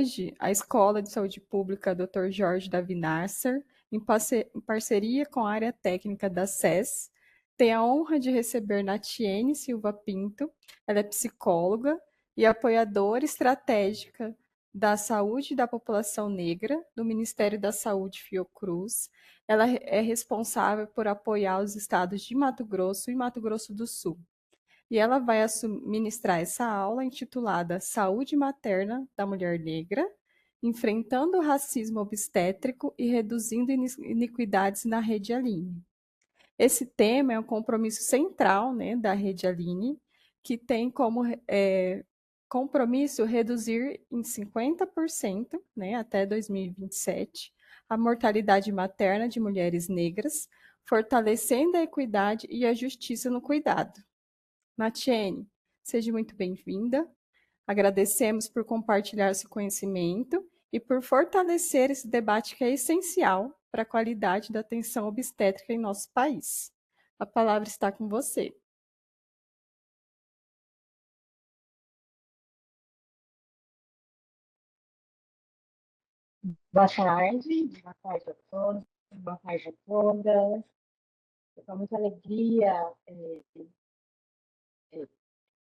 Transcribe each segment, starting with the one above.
hoje, a Escola de Saúde Pública Dr. Jorge Davi Nasser, em parceria com a área técnica da SES, tem a honra de receber Natiene Silva Pinto. Ela é psicóloga e apoiadora estratégica da saúde da população negra do Ministério da Saúde Fiocruz. Ela é responsável por apoiar os estados de Mato Grosso e Mato Grosso do Sul. E ela vai ministrar essa aula intitulada Saúde Materna da Mulher Negra, enfrentando o racismo obstétrico e reduzindo iniquidades na Rede Aline. Esse tema é um compromisso central, né, da Rede Aline, que tem como compromisso reduzir em 50%, né, até 2027, a mortalidade materna de mulheres negras, fortalecendo a equidade e a justiça no cuidado. Natiene, seja muito bem-vinda. Agradecemos por compartilhar seu conhecimento e por fortalecer esse debate que é essencial para a qualidade da atenção obstétrica em nosso país. A palavra está com você. Boa tarde a todos, boa tarde a todas. É com muita alegria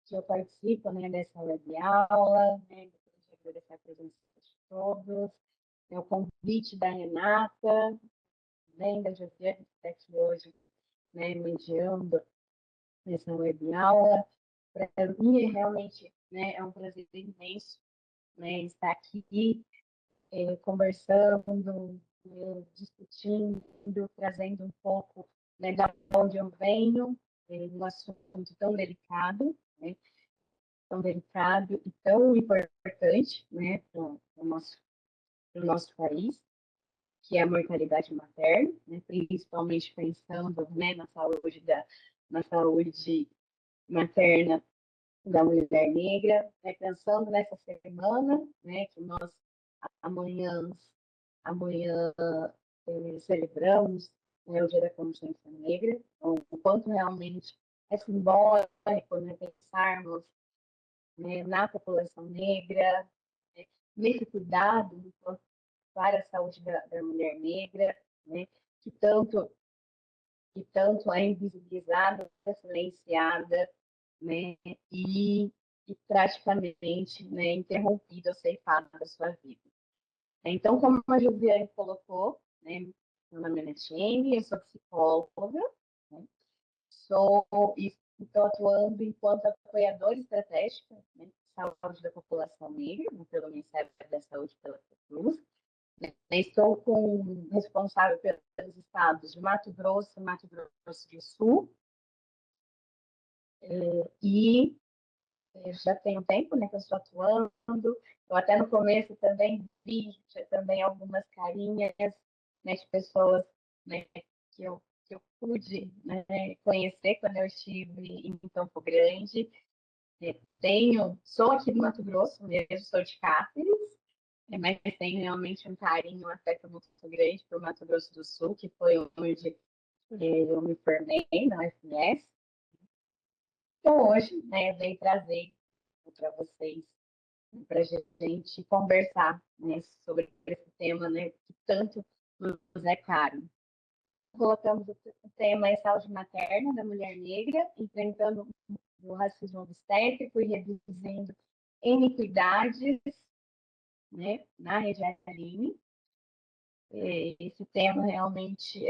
que eu participo, né, dessa web aula, né, gostaria de agradecer a presença de todos, o convite da Renata, né, da Josiane, que está aqui hoje, né, mediando essa web aula. Para mim, realmente, né, é um prazer imenso, né, estar aqui conversando, discutindo, trazendo um pouco, né, de onde eu venho, um assunto tão delicado, né, tão delicado e tão importante, né, para o nosso país, que é a mortalidade materna, né, principalmente pensando, né, na saúde materna da mulher negra, né, pensando nessa semana, né, que nós amanhã, amanhã celebramos, né, o Dia da Consciência Negra, então, o quanto realmente é simbólico, né, pensarmos, né, na população negra, né, nesse cuidado para a saúde da mulher negra, né, que tanto é invisibilizada, é silenciada, né, e praticamente, né, interrompida, ceifada da sua vida. Então, como a Josiane colocou, né, meu nome é Netiene, eu sou psicóloga, né, e estou atuando enquanto apoiadora estratégica, né, de saúde da população negra, pelo Ministério da Saúde pela Cruz. Estou responsável pelos estados de Mato Grosso do Sul, e já tem um tempo, né, que eu estou atuando. Eu até no começo também vi também algumas carinhas, né, de pessoas, né, que eu pude, né, conhecer quando eu estive em Campo Grande. Sou aqui do Mato Grosso mesmo, sou de Cáceres, mas tenho realmente um carinho, um afeto muito grande para o Mato Grosso do Sul, que foi onde eu me formei na UFMS. Então, hoje, né, eu venho trazer para vocês, para a gente conversar, né, sobre esse tema, né, que tanto nos é caro. Colocamos o tema é saúde materna da mulher negra, enfrentando o racismo obstétrico e reduzindo iniquidades, né, na Rede Aline. Esse tema realmente,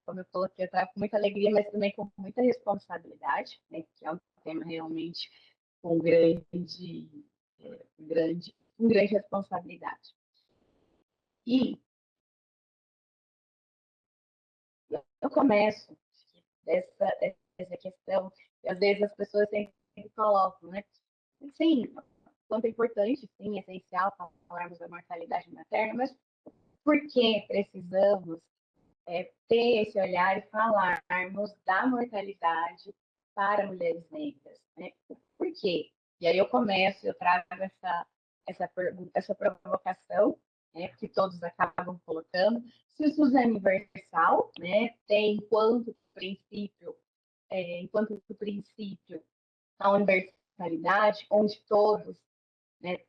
como eu coloquei, eu trago com muita alegria, mas também com muita responsabilidade, né, que é um tema realmente com grande responsabilidade. E eu começo dessa questão, que às vezes as pessoas sempre colocam, né? Sim, quanto é importante, sim, é essencial falarmos da mortalidade materna, mas por que precisamos ter esse olhar e falarmos da mortalidade para mulheres negras, né? Por quê? E aí eu trago essa provocação, né, que todos acabam colocando. Se o SUS é universal, né, tem enquanto princípio a universalidade, onde todos, né,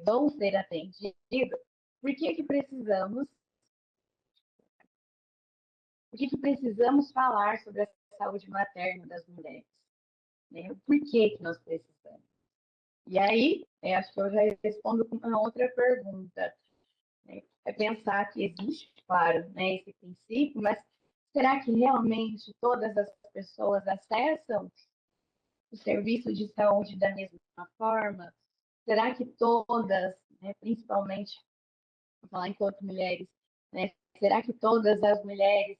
vão ser atendidos, por que que precisamos falar sobre a saúde materna das mulheres? Né? Por que que nós precisamos? E aí, acho que eu já respondo com uma outra pergunta. Né? É pensar que existe, claro, né, esse princípio, mas será que realmente todas as pessoas acessam o serviço de saúde da mesma forma? Será que todas, né, principalmente, vou falar enquanto mulheres, né, será que todas as mulheres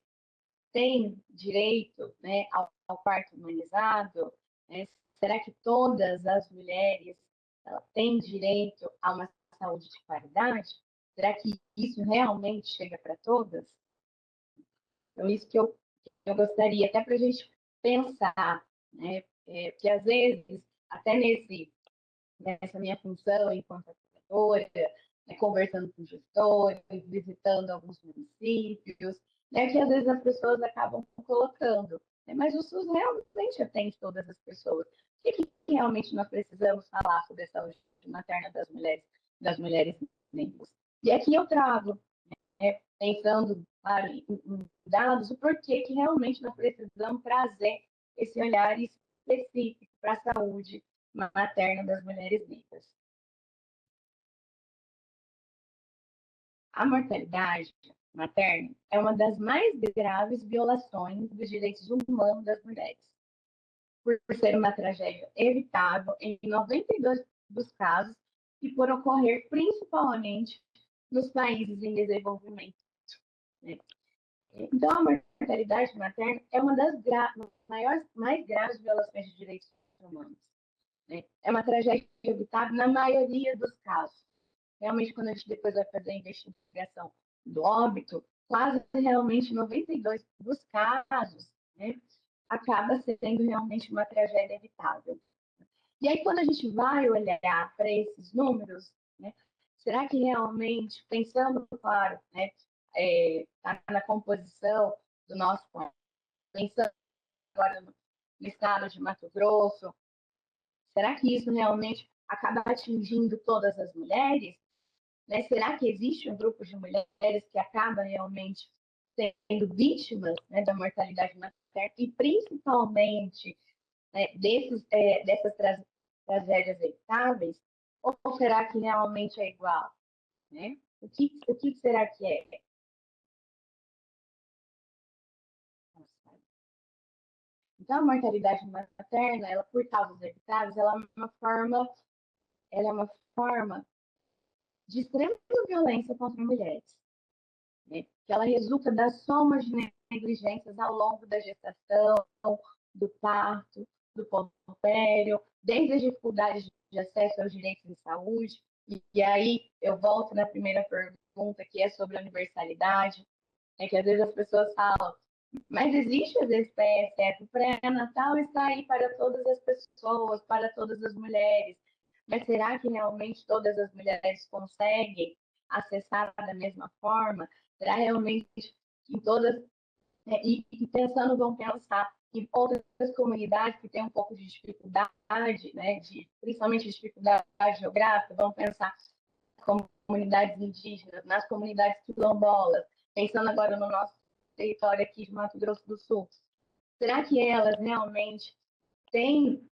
têm direito, né, ao parto humanizado? Né? Será que todas as mulheres têm direito a uma saúde de qualidade? Será que isso realmente chega para todas? Então, isso que eu gostaria, até para a gente pensar, né? Que às vezes, até nessa minha função enquanto educadora, né, conversando com gestores, visitando alguns municípios, né, que às vezes as pessoas acabam colocando. Né, mas o SUS realmente atende todas as pessoas. O que realmente nós precisamos falar sobre a saúde materna das mulheres negras? E aqui eu trago, né, pensando, claro, em dados, o porquê que realmente nós precisamos trazer esse olhar específico para a saúde materna das mulheres negras. A mortalidade materna é uma das mais graves violações dos direitos humanos das mulheres, por ser uma tragédia evitável em 92% dos casos e por ocorrer principalmente nos países em desenvolvimento. Né? Então, a mortalidade materna é uma das mais graves violações de direitos humanos. Né? É uma tragédia evitável na maioria dos casos. Realmente, quando a gente depois vai fazer a investigação do óbito, quase realmente 92% dos casos, né, acaba sendo realmente uma tragédia evitável. E aí, quando a gente vai olhar para esses números, né, será que realmente, pensando, claro, né, na composição do nosso país, pensando agora no estado de Mato Grosso, será que isso realmente acaba atingindo todas as mulheres? Né? Será que existe um grupo de mulheres que acaba realmente sendo vítimas, né, da mortalidade materna e principalmente, né, dessas tragédias evitáveis? Ou será que realmente é igual? Né? O que será que é? Então, a mortalidade materna, ela, por causas evitáveis, ela é uma forma de extrema violência contra mulheres, né? Que ela resulta da soma de negligências ao longo da gestação, do parto, do puerpério, desde as dificuldades de acesso aos direitos de saúde. E aí eu volto na primeira pergunta, que é sobre a universalidade, é que às vezes as pessoas falam, mas existe às vezes PSF, o pré-natal está aí para todas as pessoas, para todas as mulheres, mas será que realmente todas as mulheres conseguem acessar da mesma forma? Será realmente em todas, né, e pensando, vão pensar em outras comunidades que têm um pouco de dificuldade, né, principalmente dificuldade geográfica, vão pensar nas comunidades indígenas, nas comunidades quilombolas, pensando agora no nosso território aqui de Mato Grosso do Sul. Será que elas realmente têm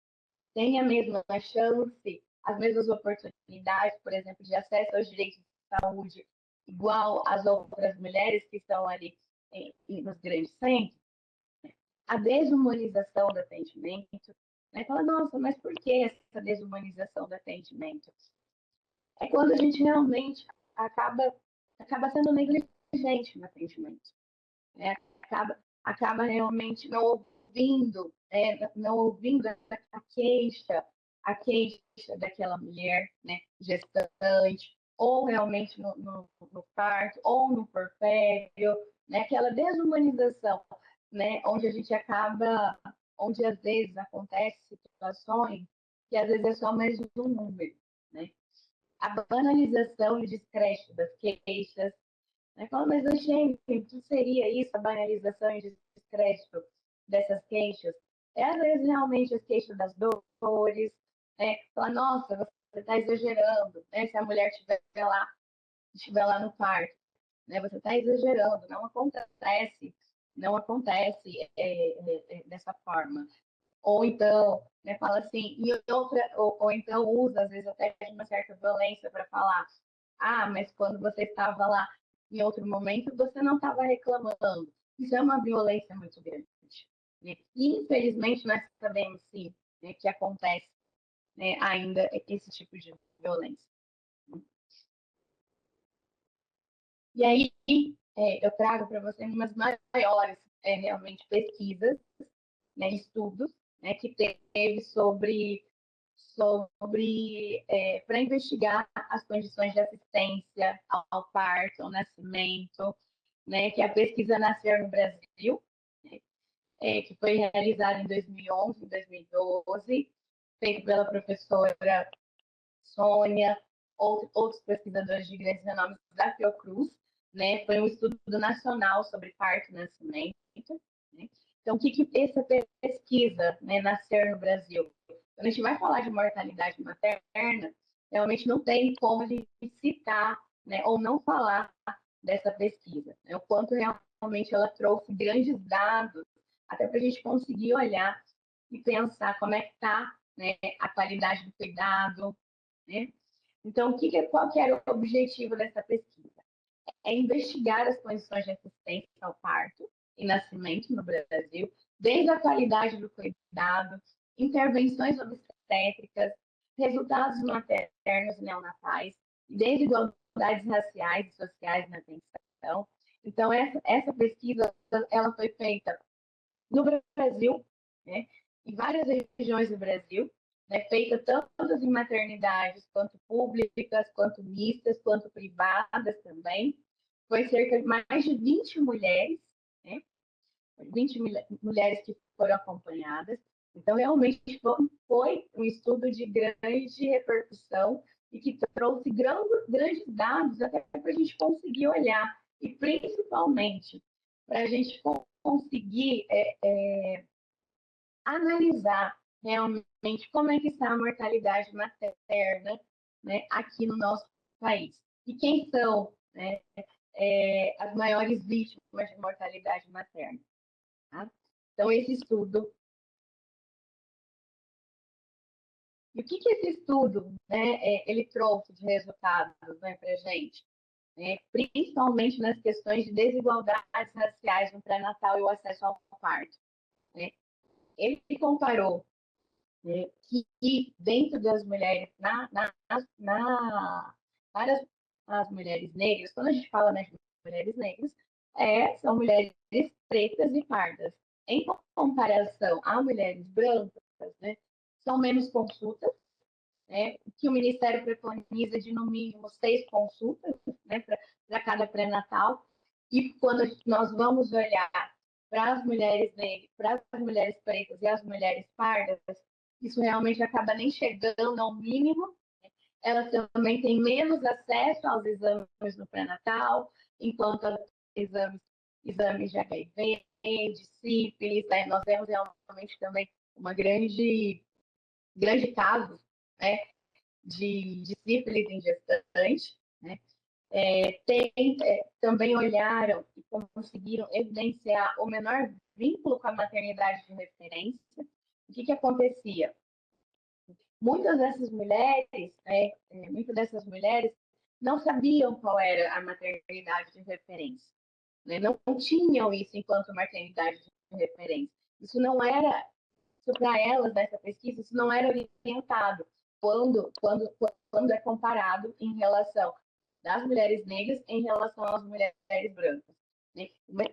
a mesma chance, as mesmas oportunidades, por exemplo, de acesso aos direitos de saúde, igual às outras mulheres que estão ali nos grandes centros? A desumanização do atendimento. Né? Fala, nossa, mas por que essa desumanização do atendimento? É quando a gente realmente acaba sendo negligente no atendimento. Né? Acaba realmente não ouvindo a queixa daquela mulher, né, gestante, ou realmente no parto, ou no porpério, né, aquela desumanização, né, onde às vezes acontecem situações que às vezes é só mais um número, né? A banalização e descrédito das queixas, né? Fala, mas, gente, o que seria isso, a banalização e descrédito dessas queixas? É, às vezes, realmente, as queixas das dores, né? Fala, nossa, está exagerando, né? Se a mulher estiver lá no parto, né? Você está exagerando, não acontece dessa forma. Ou então, né, fala assim, ou então usa, às vezes, até de uma certa violência para falar, ah, mas quando você estava lá em outro momento, você não estava reclamando. Isso é uma violência muito grande. Né? E, infelizmente, nós sabemos, sim, né, que acontece, né, ainda esse tipo de violência. E aí, eu trago para você umas maiores, realmente, pesquisas, né, estudos, né, que teve para investigar as condições de assistência ao parto, ao nascimento, né, que a pesquisa nasceu no Brasil, né, que foi realizada em 2011 e 2012, feito pela professora Sônia, outros pesquisadores de grandes renomes da Fiocruz, né? Foi um estudo nacional sobre parto e nascimento. Né? Então, o que essa pesquisa, né, nasceu no Brasil? Quando a gente vai falar de mortalidade materna, realmente não tem como a gente citar, né, ou não falar dessa pesquisa. Né? O quanto realmente ela trouxe grandes dados, até para a gente conseguir olhar e pensar como é que está, né, a qualidade do cuidado, né? Então, qual que era o objetivo dessa pesquisa? É investigar as condições de assistência ao parto e nascimento no Brasil, desde a qualidade do cuidado, intervenções obstétricas, resultados maternos e neonatais, desigualdades raciais e sociais na atenção. Então, essa pesquisa ela foi feita no Brasil, né, em várias regiões do Brasil, né, feita tanto em maternidades, quanto públicas, quanto mistas, quanto privadas também. Foi cerca de mais de 20 mulheres, né, 20 mulheres que foram acompanhadas. Então, realmente foi um estudo de grande repercussão e que trouxe grandes dados até para a gente conseguir olhar e, principalmente, para a gente conseguir analisar realmente como é que está a mortalidade materna, né, aqui no nosso país. E quem são, né, as maiores vítimas de mortalidade materna. Tá? Então, esse estudo. E o que esse estudo, né, ele trouxe de resultados, né, para a gente? Principalmente nas questões de desigualdades raciais no pré-natal e o acesso ao parto. Né? Ele comparou, né, que dentro das mulheres, para as mulheres negras, quando a gente fala, né, de mulheres negras, são mulheres pretas e pardas. Em comparação a mulheres brancas, né, são menos consultas, né, que o Ministério preconiza de no mínimo 6 consultas, né, para cada pré-natal. E quando nós vamos olhar para as mulheres negras, para as mulheres pretas e as mulheres pardas, isso realmente acaba nem chegando ao mínimo. Elas também têm menos acesso aos exames no pré-natal, enquanto exames de HIV, de sífilis, né? Nós vemos realmente também uma grande caso, né, de sífilis em gestante, né? Também olharam e conseguiram evidenciar o menor vínculo com a maternidade de referência. O que acontecia? Muitas dessas mulheres não sabiam qual era a maternidade de referência, né? Não tinham isso enquanto maternidade de referência. Isso para elas, nessa pesquisa, isso não era orientado quando é comparado em relação das mulheres negras em relação às mulheres brancas. Né?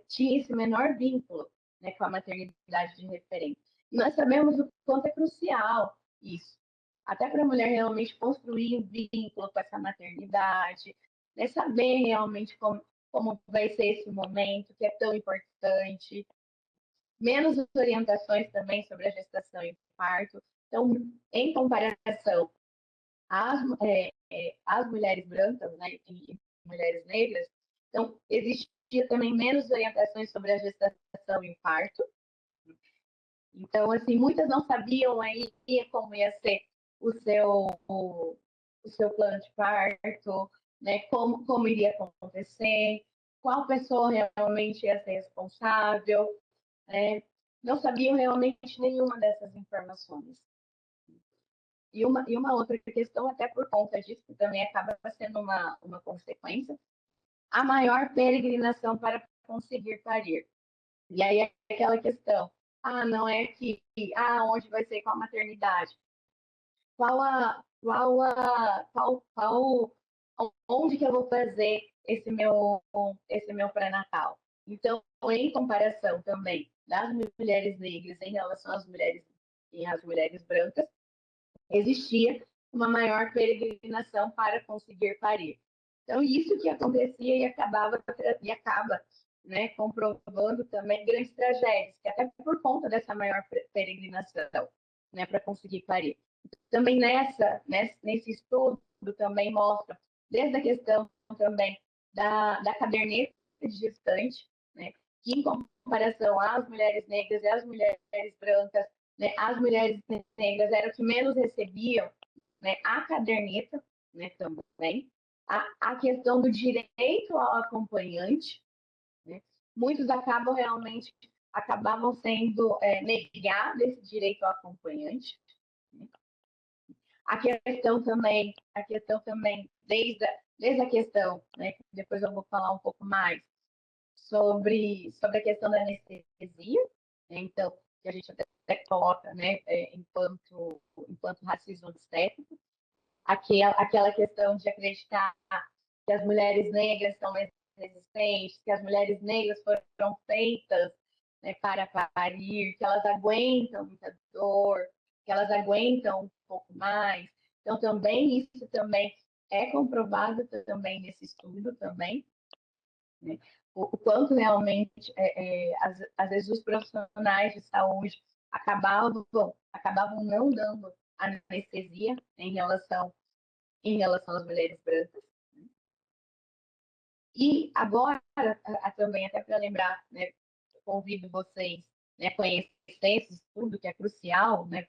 Tinha esse menor vínculo, né, com a maternidade de referência. E nós sabemos o quanto é crucial isso. Até para a mulher realmente construir um vínculo com essa maternidade, né, saber realmente como vai ser esse momento, que é tão importante. Menos orientações também sobre a gestação e o parto. Então, em comparação às mulheres brancas, né, e mulheres negras, então, existia também menos orientações sobre a gestação e o parto. Então, assim, muitas não sabiam aí como ia ser o seu plano de parto, né, como iria acontecer, qual pessoa realmente ia ser responsável, né? Não sabiam realmente nenhuma dessas informações. E uma outra questão, até por conta disso, que também acaba sendo uma consequência, a maior peregrinação para conseguir parir. E aí é aquela questão, não é que, onde vai ser qual maternidade? Onde que eu vou fazer esse meu pré-natal? Então, em comparação também das mulheres negras em relação às mulheres brancas, existia uma maior peregrinação para conseguir parir. Então, isso que acontecia e acaba, né, comprovando também grandes tragédias, que até por conta dessa maior peregrinação, né, para conseguir parir. Também nesse estudo também mostra, desde a questão também da caderneta de gestante, né, que em comparação às mulheres negras e às mulheres brancas, né, as mulheres negras eram que menos recebiam, né, a caderneta, né, também, a questão do direito ao acompanhante, né, muitos acabavam sendo negados esse direito ao acompanhante, né. A questão também desde a questão, né, que depois eu vou falar um pouco mais, sobre a questão da anestesia, né? Então, que a gente até coloca, né, enquanto racismo obstétrico, aquela questão de acreditar que as mulheres negras são mais resistentes, que as mulheres negras foram feitas, né, para parir, que elas aguentam muita dor, que elas aguentam um pouco mais. Então, também isso também é comprovado também nesse estudo também, né? O quanto realmente, às vezes, os profissionais de saúde acabavam não dando anestesia em relação às mulheres brancas. E agora, também, até para lembrar, né, convido vocês, né, a conhecer esse estudo, que é crucial, né,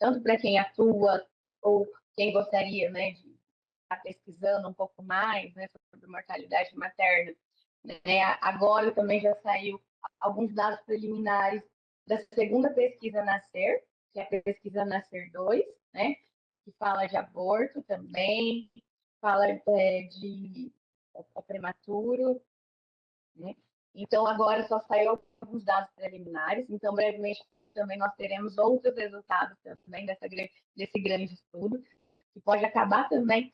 tanto para quem atua ou quem gostaria, né, de estar pesquisando um pouco mais, né, sobre mortalidade materna. Né? Agora também já saiu alguns dados preliminares da segunda pesquisa Nascer, que é a pesquisa Nascer 2, né? Que fala de aborto também, fala de prematuro, né? Então, agora só saiu alguns dados preliminares, então brevemente também nós teremos outros resultados também desse grande estudo, que pode acabar também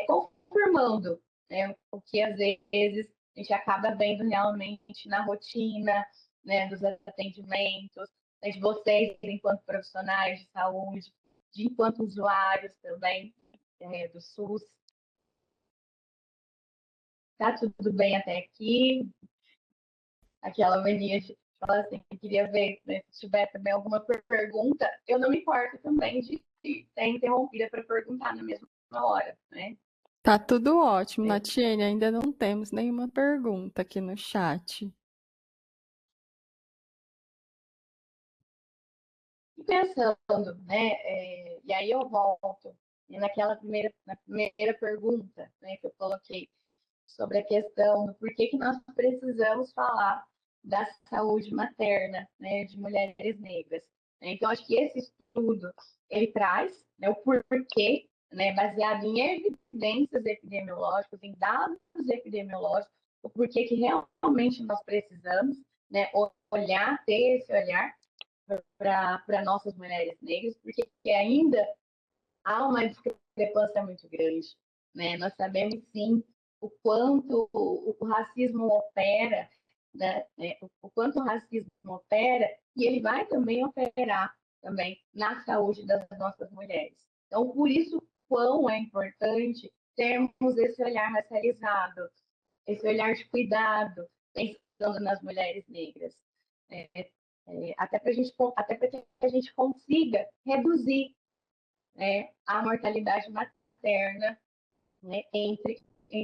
confirmando, né, o que às vezes a gente acaba vendo realmente na rotina, né, dos atendimentos, né, de vocês enquanto profissionais de saúde, enquanto usuários também do SUS. Tá tudo bem até aqui? Aquela mania de falar assim, queria ver, né, se tiver também alguma pergunta, eu não me importo também de ser interrompida para perguntar na mesma hora, né? Tá tudo ótimo, É, Natiene. Ainda não temos nenhuma pergunta aqui no chat. E pensando, né, e aí eu volto na primeira pergunta, né, que eu coloquei sobre a questão do porquê que nós precisamos falar da saúde materna, né, de mulheres negras. Então, acho que esse estudo ele traz, né, o porquê, né, baseado em evidências epidemiológicas, em dados epidemiológicos, o porquê que realmente nós precisamos, né, ter esse olhar para nossas mulheres negras, porque ainda há uma discrepância muito grande. Né? Nós sabemos, sim, o quanto o racismo opera, né? O quanto o racismo opera, e ele vai também operar também na saúde das nossas mulheres. Então, por isso, quão é importante termos esse olhar racializado, esse olhar de cuidado, pensando nas mulheres negras. Até para que a gente consiga reduzir, né, a mortalidade materna, né, entre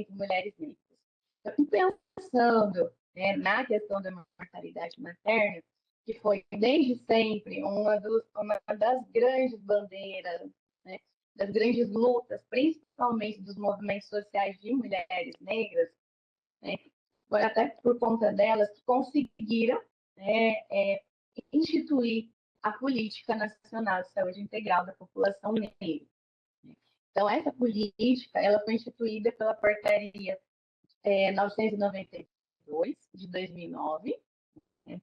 mulheres negras. Então, pensando, né, na questão da mortalidade materna, que foi desde sempre uma das grandes bandeiras, né, das grandes lutas, principalmente dos movimentos sociais de mulheres negras, né, foi até por conta delas que conseguiram, né, instituir a Política Nacional de Saúde Integral da População Negra. Então, essa política ela foi instituída pela Portaria 992, de 2009, né,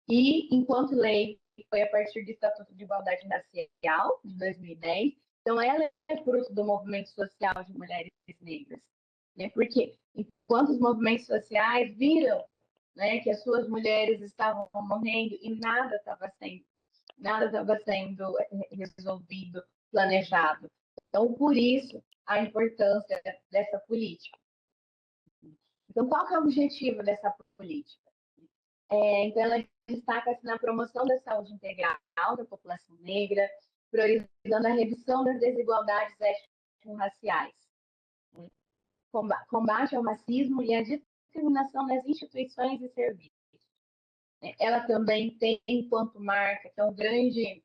e, enquanto lei, foi a partir do Estatuto de Igualdade Racial, de 2010. Então, ela é fruto do movimento social de mulheres negras, né? Porque enquanto os movimentos sociais viram, né, que as suas mulheres estavam morrendo e nada estava sendo resolvido, planejado. Então, por isso, a importância dessa política. Então, qual que é o objetivo dessa política? Então, ela destaca-se na promoção da saúde integral da população negra, priorizando a redução das desigualdades étnico-raciais, combate ao racismo e à discriminação nas instituições e serviços. Ela também tem, enquanto marca, que é um grande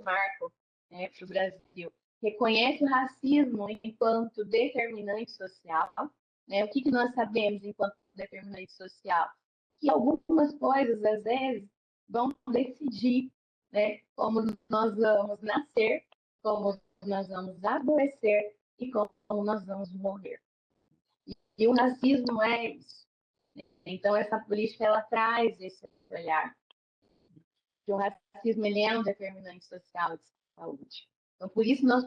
marco, né, para o Brasil, reconhece o racismo enquanto determinante social. Né? O que nós sabemos enquanto determinante social? Que algumas coisas, às vezes, vão decidir, né, como nós vamos nascer, como nós vamos adoecer e como nós vamos morrer. E o racismo é isso. Então, essa política ela traz esse olhar. Que o racismo ele é um determinante social de saúde. Então, por isso, nós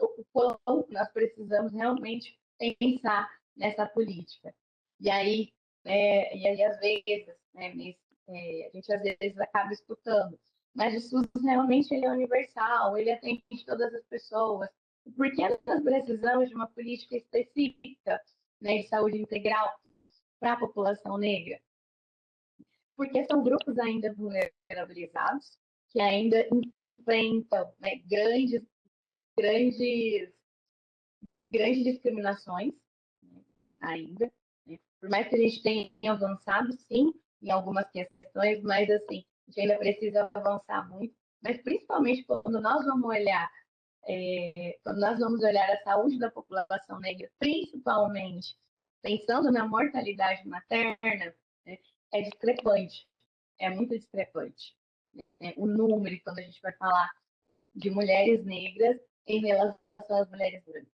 precisamos realmente pensar nessa política. E aí, às vezes, né, a gente às vezes acaba escutando, mas o SUS realmente ele é universal, ele atende todas as pessoas. Por que nós precisamos de uma política específica, né, de saúde integral para a população negra? Porque são grupos ainda vulnerabilizados, que ainda enfrentam, né, grandes discriminações, né, ainda. Né? Por mais que a gente tenha avançado, sim, em algumas questões, mas assim, a gente ainda precisa avançar muito. Mas principalmente quando nós vamos olhar a saúde da população negra, principalmente pensando na mortalidade materna, né, é discrepante, é muito discrepante. Né? O número, quando a gente vai falar de mulheres negras em relação às mulheres brancas,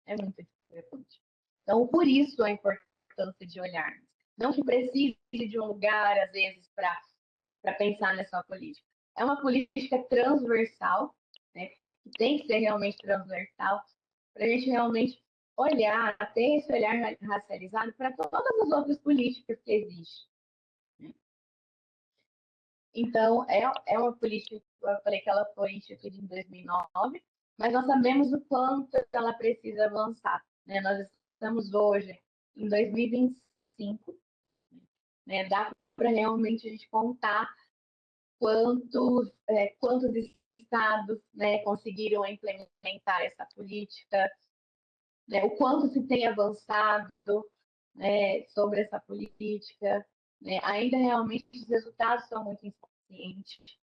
é muito discrepante. Então, por isso a importância de olharmos. Não que precise de um lugar, às vezes, para pensar nessa política. É uma política transversal, né, que tem que ser realmente transversal, para a gente realmente olhar, ter esse olhar racializado para todas as outras políticas que existem. Então, é uma política, eu falei que ela foi instituída em 2009, mas nós sabemos o quanto ela precisa avançar. Né? Nós estamos hoje em 2025, né? Dá para realmente a gente contar quantos estados, né, conseguiram implementar essa política, né, o quanto se tem avançado, né, sobre essa política. Né, ainda realmente os resultados são muito insuficientes.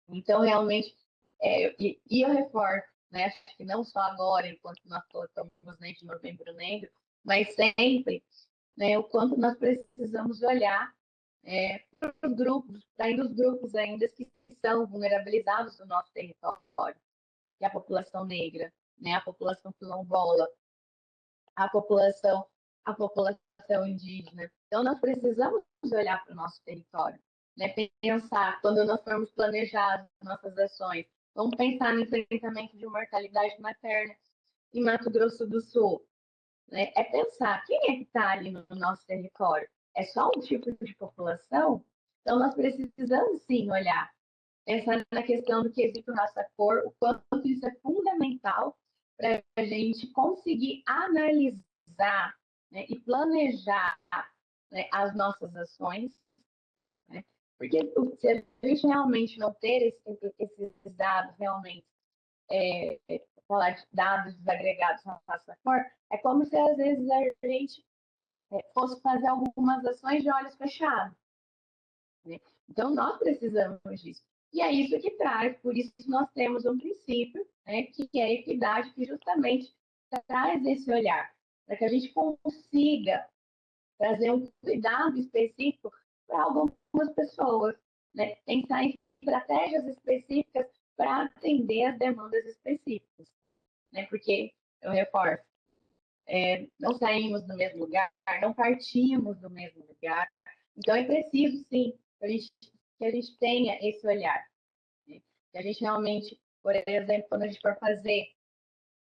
Então, realmente, e eu reforço, né, acho que não só agora, enquanto nós estamos de Novembro Negro, mas sempre, né, o quanto nós precisamos olhar para os grupos, ainda que são vulnerabilizados do nosso território, que é a população negra, né, a população quilombola, a população, a população indígena. Então, nós precisamos olhar para o nosso território, né, pensar, quando nós formos planejar as nossas ações, vamos pensar no enfrentamento de mortalidade materna em Mato Grosso do Sul. Né? É pensar quem é que está ali no nosso território. É só um tipo de população? Então, nós precisamos, sim, olhar. Pensar na questão do quesito raça-cor, o quanto isso é fundamental para a gente conseguir analisar, né, e planejar, né, as nossas ações. Né? Porque se a gente realmente não ter esses dados realmente, falar de dados desagregados na raça-cor, é como se às vezes a gente fosse fazer algumas ações de olhos fechados. Né? Então, nós precisamos disso. E é isso que traz, por isso que nós temos um princípio, né, que é a equidade, que justamente traz esse olhar, para que a gente consiga trazer um cuidado específico para algumas pessoas, né? Pensar em estratégias específicas para atender as demandas específicas, né? Porque, eu reforço, não saímos do mesmo lugar, não partimos do mesmo lugar, então é preciso, sim, que a gente tenha esse olhar, né? Que a gente realmente, por exemplo, quando a gente for fazer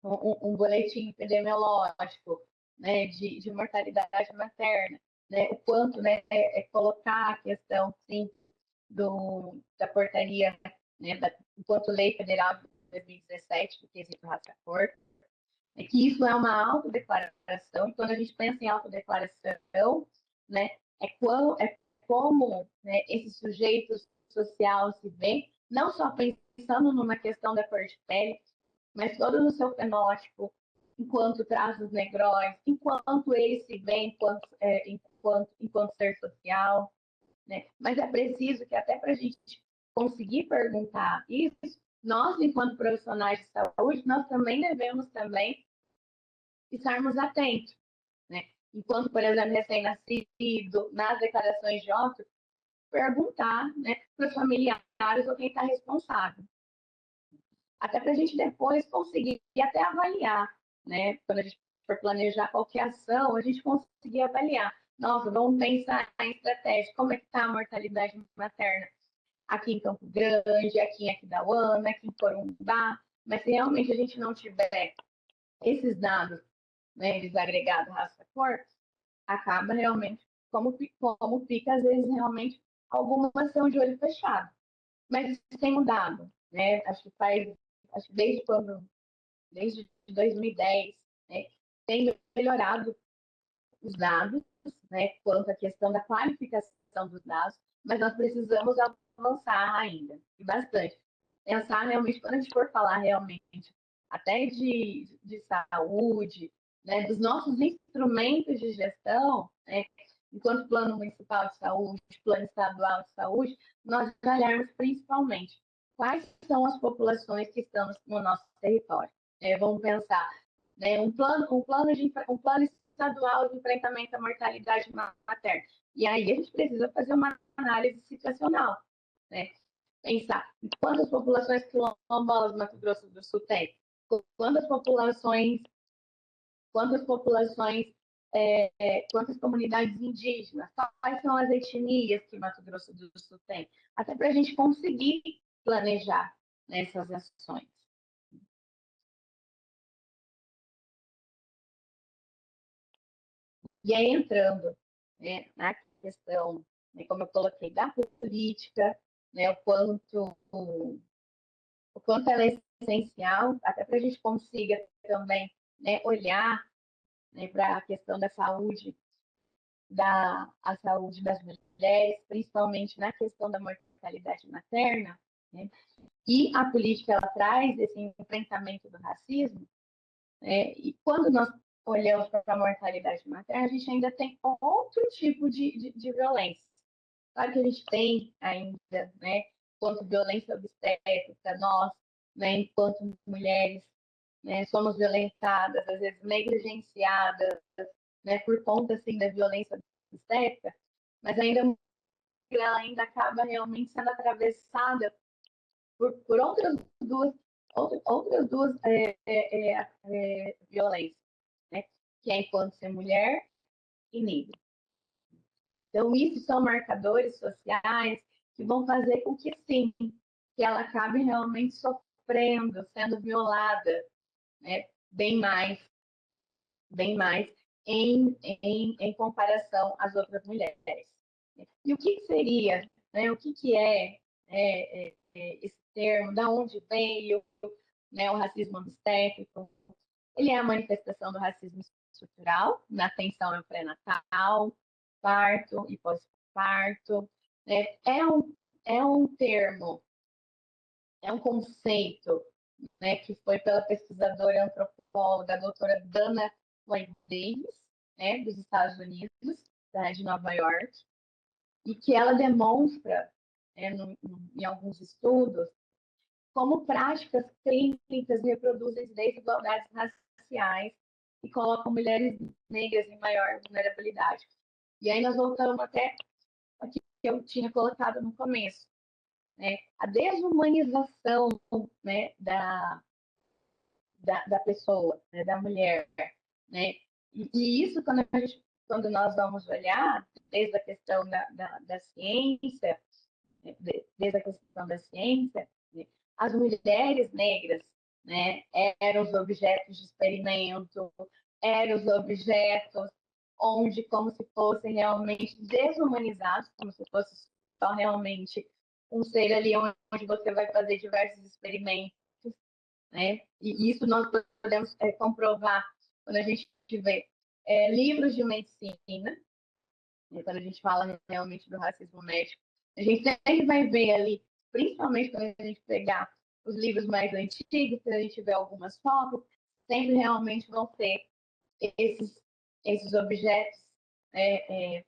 um boletim epidemiológico, né, de mortalidade materna, né, o quanto, né, colocar a questão, sim, da portaria, né, do quanto lei federal de 2017, do quesito raça-cor, é que isso é uma autodeclaração, e quando a gente pensa em autodeclaração, né, é como, né, esse sujeito social se vê, não só pensando numa questão da cor de pele, mas todo no seu fenótipo, enquanto traços negróis, enquanto ele se vê enquanto ser social, né? Mas é preciso que até para a gente conseguir perguntar isso, nós, enquanto profissionais de saúde, nós também devemos também estarmos atentos, né? Enquanto, por exemplo, recém-nascido, nas declarações de óbito, perguntar, né, para os familiares ou quem está responsável. Até para a gente depois conseguir até avaliar, né? Quando a gente for planejar qualquer ação, a gente conseguir avaliar. Nossa, vamos pensar em estratégia. Como é que está a mortalidade materna aqui em Campo Grande, aqui em Aquidauana, aqui em Corumbá? Mas se realmente a gente não tiver esses dados, né, eles agregados raça-cor, acaba realmente, como fica, às vezes, realmente, alguma ação de olho fechado. Mas isso tem mudado, né? Acho que desde 2010, né, tem melhorado os dados, né, quanto à questão da qualificação dos dados, mas nós precisamos avançar ainda, e bastante. Pensar realmente, quando a gente for falar realmente até de saúde, né, dos nossos instrumentos de gestão, né, enquanto plano municipal de saúde, plano estadual de saúde, nós olharmos principalmente quais são as populações que estão no nosso território. Vamos pensar, né, um plano estadual de enfrentamento à mortalidade materna. E aí a gente precisa fazer uma análise situacional, né? Pensar em quantas populações quilombolas Mato Grosso do Sul tem, quantas populações, quantas populações, quantas comunidades indígenas, quais são as etnias que Mato Grosso do Sul tem, até para a gente conseguir planejar, né, essas ações. E aí entrando, né, na questão, né, como eu coloquei, da política, né, o quanto ela é essencial, até para a gente consiga também, né, olhar, né, para a questão da saúde, a saúde das mulheres, principalmente na questão da mortalidade materna, né, e a política ela traz esse enfrentamento do racismo, e quando nós olhamos para a mortalidade materna, a gente ainda tem outro tipo de violência. Claro que a gente tem ainda, né, quanto violência obstétrica, nós, né, enquanto mulheres, né, somos violentadas, às vezes negligenciadas, né, por conta, assim, da violência obstétrica, mas ela ainda acaba realmente sendo atravessada por outras duas violências, né, que é enquanto ser mulher e negra. Então, isso são marcadores sociais que vão fazer com que, sim, que ela acabe realmente sofrendo, sendo violada, né, bem mais em comparação às outras mulheres. E o que seria, né, o que esse termo, da onde veio, né, o racismo obstétrico? Ele é a manifestação do racismo estrutural na atenção no pré-natal, parto e pós-parto. Né? É um termo, é um conceito, né, que foi pela pesquisadora antropóloga, a doutora Dana White Davis, né, dos Estados Unidos, de Nova York, e que ela demonstra em alguns estudos, como práticas clínicas reproduzem desigualdades raciais e colocam mulheres negras em maior vulnerabilidade. E aí nós voltamos até aqui que eu tinha colocado no começo, né? A desumanização, né, da pessoa, né, da mulher, né? E isso, quando nós vamos olhar, desde a questão da ciência, desde a questão da ciência, né, as mulheres negras, né, eram os objetos de experimento, eram os objetos onde, como se fossem realmente desumanizados, como se fosse só realmente um ser ali onde você vai fazer diversos experimentos, né? E isso nós podemos comprovar quando a gente vê livros de medicina, né? Quando a gente fala realmente do racismo médico, a gente sempre vai ver ali, principalmente quando a gente pegar os livros mais antigos, se a gente vê algumas fotos, sempre realmente vão ter esses objetos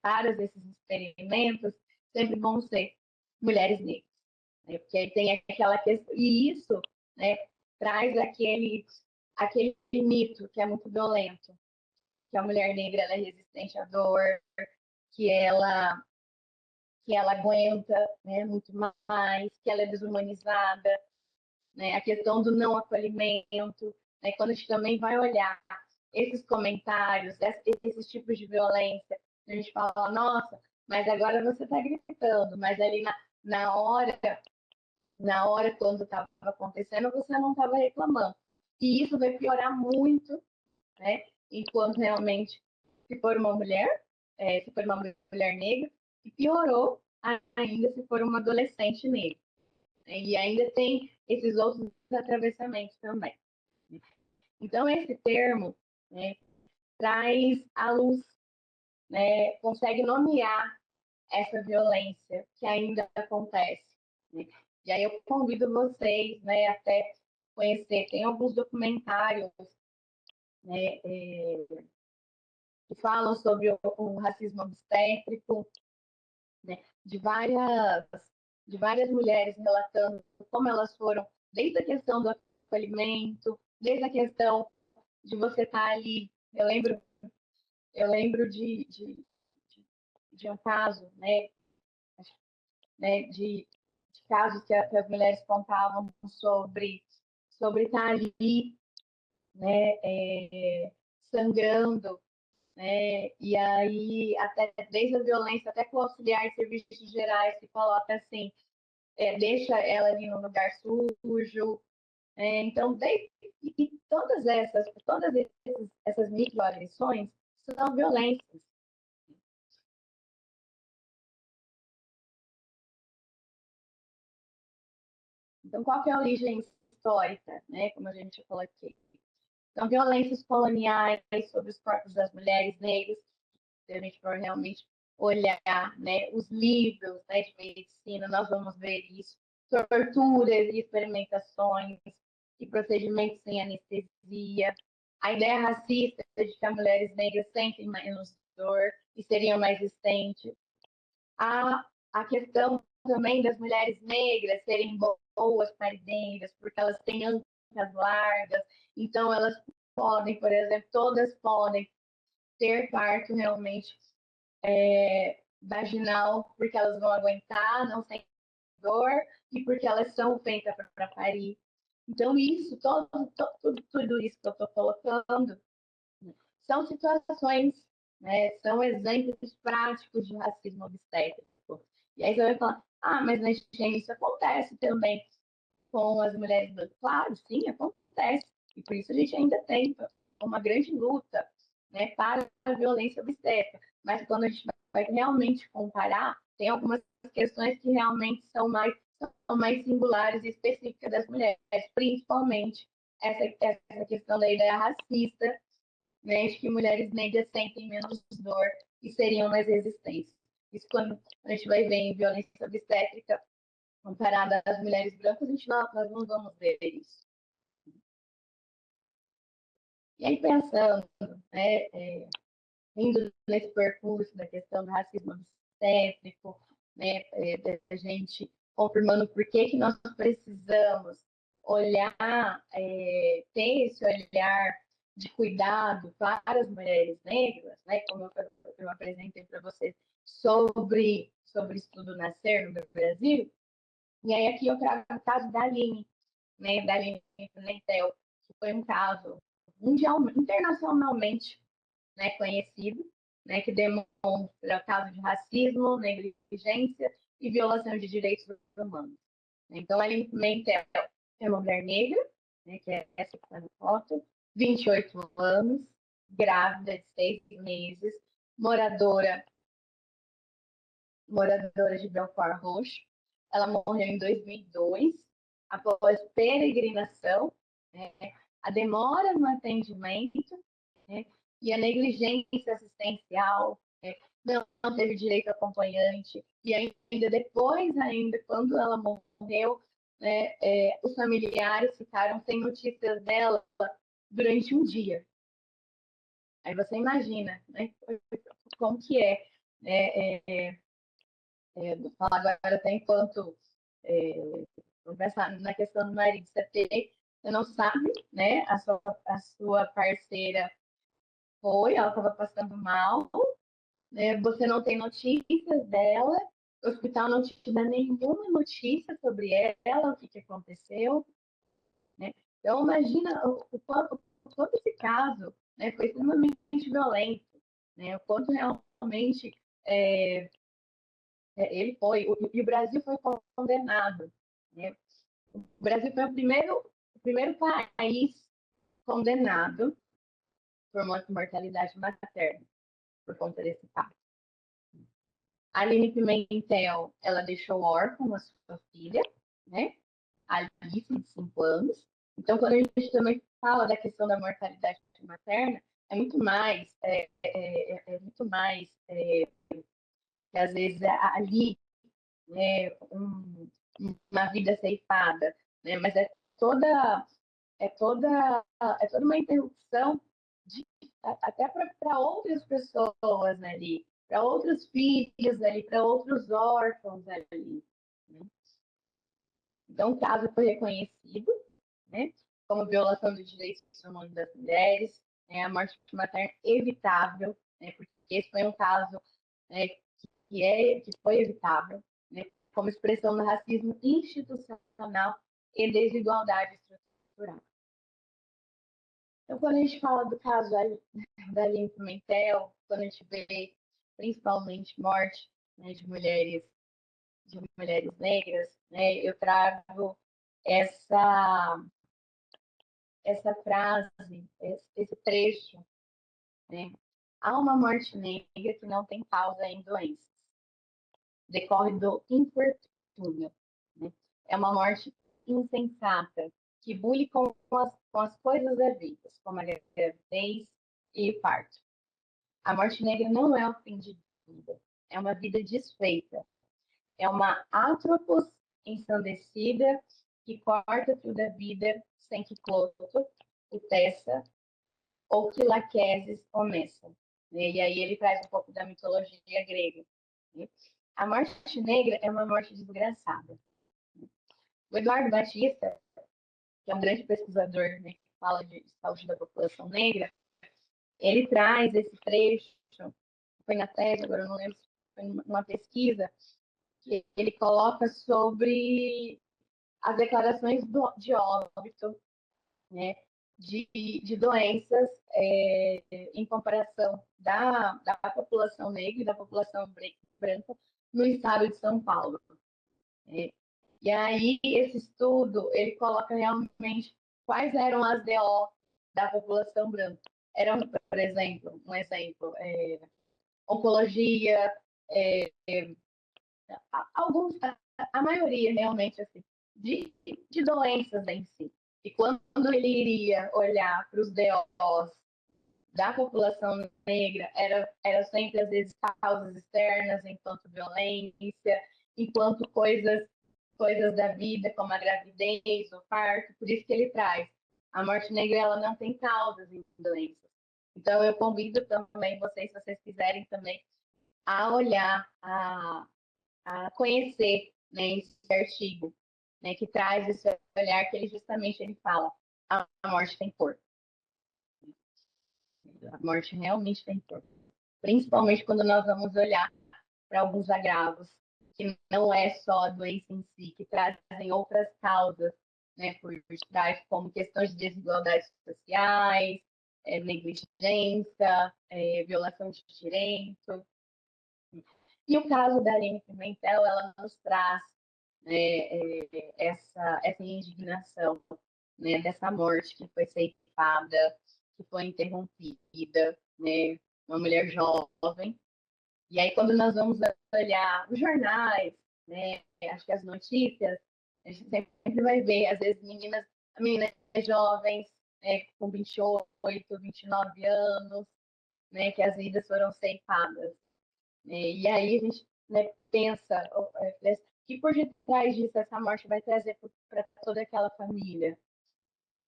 para esses experimentos, sempre vão ser mulheres negras, né? Porque aí tem aquela questão, e isso, né, traz aquele mito que é muito violento, que a mulher negra ela é resistente à dor, que ela aguenta, né, muito mais, que ela é desumanizada, né, a questão do não acolhimento, né, quando a gente também vai olhar esses comentários, esses tipos de violência, a gente fala, nossa, mas agora você está gritando, mas ali na hora quando estava acontecendo, você não estava reclamando. E isso vai piorar muito, né? Enquanto realmente, se for uma mulher, se for uma mulher negra, e piorou ainda se for uma adolescente negra. Né? E ainda tem esses outros atravessamentos também. Então, esse termo, né, traz à luz, né, consegue nomear essa violência que ainda acontece. Né? E aí eu convido vocês, né, até conhecer, tem alguns documentários, né, que falam sobre o racismo obstétrico, né, de várias mulheres relatando como elas foram, desde a questão do acolhimento, desde a questão de você estar ali. Eu lembro de um caso, de casos que as mulheres contavam sobre estar ali, né, sangrando, né, e aí até desde a violência até com o auxiliar de serviços gerais que coloca assim, deixa ela ali no lugar sujo, então e todas essas microagressões são violências. Então, qual que é a origem histórica, né, como a gente falou aqui? Então, violências coloniais sobre os corpos das mulheres negras, se a gente for realmente olhar, né, os livros, né, de medicina, nós vamos ver isso. Torturas e experimentações e procedimentos sem anestesia. A ideia racista de que as mulheres negras sentem menos dor e seriam mais resistentes. A questão também das mulheres negras serem boas parideiras, porque elas têm ancas largas, então elas podem, por exemplo, todas podem ter parto realmente vaginal, porque elas vão aguentar, não sem dor, e porque elas são feitas para parir. Então, isso, tudo isso que eu estou colocando, são situações, né, são exemplos práticos de racismo obstétrico. E aí você vai falar, mas na higiene isso acontece também com as mulheres brancas. Claro, sim, acontece. E por isso a gente ainda tem uma grande luta, né, para a violência obstétrica. Mas quando a gente vai realmente comparar, tem algumas questões que realmente são mais singulares e específicas das mulheres, principalmente essa questão da ideia racista, né, de que mulheres negras sentem menos dor e seriam mais resistentes. Isso quando a gente vai ver em violência obstétrica comparada às mulheres brancas, nós não vamos ver isso. E aí, pensando, né, indo nesse percurso da questão do racismo obstétrico, né, da gente confirmando por que que nós precisamos olhar, ter esse olhar de cuidado para as mulheres negras, né? Como eu apresentei para vocês sobre o estudo Nascer no Brasil. E aí aqui eu trago o caso da Aline, né? Da Aline Pimentel, que foi um caso internacionalmente, né, conhecido, né, que demonstra casos de racismo, negligência e violação de direitos humanos. Então, a Aline Pimentel é uma mulher negra, né, que é essa que está na foto, 28 anos, grávida de 6 meses, moradora de Belfort Roxo. Ela morreu em 2002, após peregrinação, né, a demora no atendimento, né, e a negligência assistencial, né, não teve direito a acompanhante, e ainda depois, ainda quando ela morreu, né, os familiares ficaram sem notícias dela durante um dia. Aí você imagina, né, como que é, falar agora até enquanto vamos pensar na questão do marido, você não sabe, né, a sua parceira ela estava passando mal, né, você não tem notícias dela, o hospital não te dá nenhuma notícia sobre ela, o que aconteceu, né? Então, imagina o quanto esse caso, né, foi extremamente violento, né? O quanto realmente ele foi, e o Brasil foi condenado, né? O Brasil foi o primeiro país condenado por mortalidade materna, por conta desse caso. A Aline Pimentel, ela deixou órfã a sua filha, né? A Alice, de 5 anos. Então, quando a gente também fala da questão da mortalidade materna, é muito mais, muito mais que às vezes ali, né, uma vida ceifada, né? Mas é toda uma interrupção de, até para outras pessoas ali, para outros filhos ali, para outros órfãos ali. Né? Então, o caso foi reconhecido, né, como violação dos direitos humanos das mulheres, né, a morte materna evitável, né, porque esse foi um caso, né, que foi evitável, né, como expressão do racismo institucional e desigualdade estrutural. Então, quando a gente fala do caso da Aline Pimentel, quando a gente vê principalmente morte, né, de mulheres negras, né, eu trago essa frase, esse trecho, né? Há uma morte negra que não tem causa em doenças, decorre do infortúnio, né? É uma morte insensata, que bule com as coisas da vida, como a gravidez e o parto. A morte negra não é o fim de vida, é uma vida desfeita, é uma atropos ensandecida que corta tudo a vida sem que cloto, o teça ou que laqueses omessa. E aí ele traz um pouco da mitologia grega. A morte negra é uma morte desgraçada. O Eduardo Batista, que é um grande pesquisador, né, que fala de saúde da população negra, ele traz esse trecho, foi na tese, agora eu não lembro se foi numa pesquisa, que ele coloca sobre as declarações de óbito, né, de doenças em comparação da população negra e da população branca no estado de São Paulo. E aí, esse estudo, ele coloca realmente quais eram as DO da população branca. Eram, por exemplo, oncologia, a maioria realmente, assim, de doenças em si. E quando ele iria olhar para os DOs da população negra, era sempre, às vezes, causas externas, enquanto violência, enquanto coisas da vida, como a gravidez, o parto, por isso que ele traz. A morte negra, ela não tem causas em doenças. Então, eu convido também vocês, se vocês quiserem também, a olhar, a conhecer né, esse artigo, né, que traz esse olhar que ele justamente ele fala, a morte tem cor. A morte realmente tem cor. Principalmente quando nós vamos olhar para alguns agravos, que não é só a doença em si, que trazem outras causas, né, por trás, como questões de desigualdades sociais, negligência, violação de direito. E o caso da Aline Pimentel, ela nos traz, né, essa indignação, né, dessa morte que foi ceifada, que foi interrompida, né, uma mulher jovem. E aí, quando nós vamos olhar os jornais, né, acho que as notícias, a gente sempre vai ver, às vezes, meninas jovens, com 28, 29 anos, né, que as vidas foram ceifadas. E aí a gente, né, pensa que por detrás disso essa morte vai trazer para toda aquela família.